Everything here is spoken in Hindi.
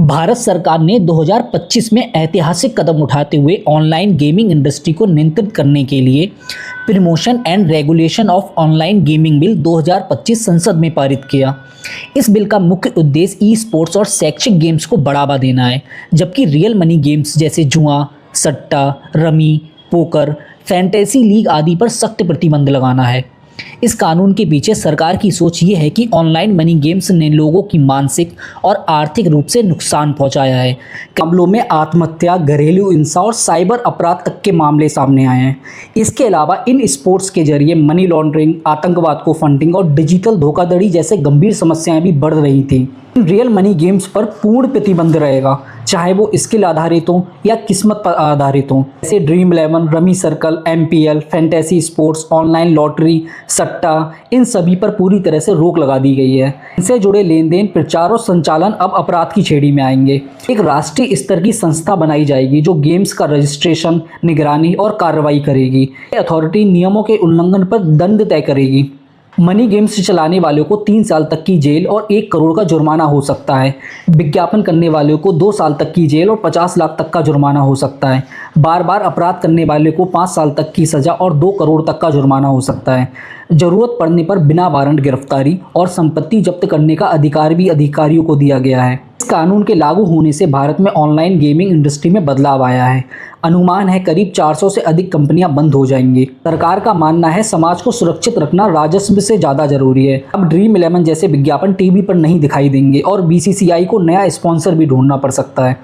भारत सरकार ने 2025 में ऐतिहासिक कदम उठाते हुए ऑनलाइन गेमिंग इंडस्ट्री को नियंत्रित करने के लिए promotion and regulation of online gaming bill 2025 संसद में पारित किया। इस बिल का मुख्य उद्देश्य ई स्पोर्ट्स और शैक्षिक गेम्स को बढ़ावा देना है, जबकि रियल मनी गेम्स जैसे जुआ, सट्टा, रमी, पोकर, फैंटेसी लीग आदि पर सख्त प्रतिबंध लगाना है। इस कानून के पीछे सरकार की सोच ये है कि ऑनलाइन मनी गेम्स ने लोगों की मानसिक और आर्थिक रूप से नुकसान पहुंचाया है। मामलों में आत्महत्या, घरेलू हिंसा और साइबर अपराध तक के मामले सामने आए हैं। इसके अलावा इन स्पोर्ट्स के जरिए मनी लॉन्ड्रिंग, आतंकवाद को फंडिंग और डिजिटल धोखाधड़ी जैसे गंभीर समस्याएं भी बढ़ रही थी। रियल मनी गेम्स पर पूर्ण प्रतिबंध रहेगा, चाहे वो स्किल आधारित हो या किस्मत पर आधारित हो, जैसे dream 11, rummy circle, MPL, fantasy sports, online lottery, सट्टा, इन सभी पर पूरी तरह से रोक लगा दी गई है। इनसे जुड़े लेन देन, प्रचार और संचालन अब अपराध की श्रेणी में आएंगे। एक राष्ट्रीय स्तर की संस्था बनाई जाएगी जो गेम्स का रजिस्ट्रेशन, निगरानी और कार्रवाई करेगी। अथॉरिटी नियमों के उल्लंघन पर दंड तय करेगी। मनी गेम्स चलाने वालों को 3 साल तक की जेल और 1 करोड़ का जुर्माना हो सकता है। विज्ञापन करने वालों को 2 साल तक की जेल और 50 लाख तक का जुर्माना हो सकता है। बार बार अपराध करने वाले को 5 साल तक की सज़ा और 2 करोड़ तक का जुर्माना हो सकता है। ज़रूरत पड़ने पर बिना वारंट गिरफ्तारी और संपत्ति जब्त करने का अधिकार भी अधिकारियों को दिया गया है। इस कानून के लागू होने से भारत में ऑनलाइन गेमिंग इंडस्ट्री में बदलाव आया है। अनुमान है करीब 400 से अधिक कंपनियां बंद हो जाएंगी। सरकार का मानना है समाज को सुरक्षित रखना राजस्व से ज़्यादा जरूरी है। अब ड्रीम 11 जैसे विज्ञापन टीवी पर नहीं दिखाई देंगे और BCCI को नया स्पॉन्सर भी ढूंढना पड़ सकता है।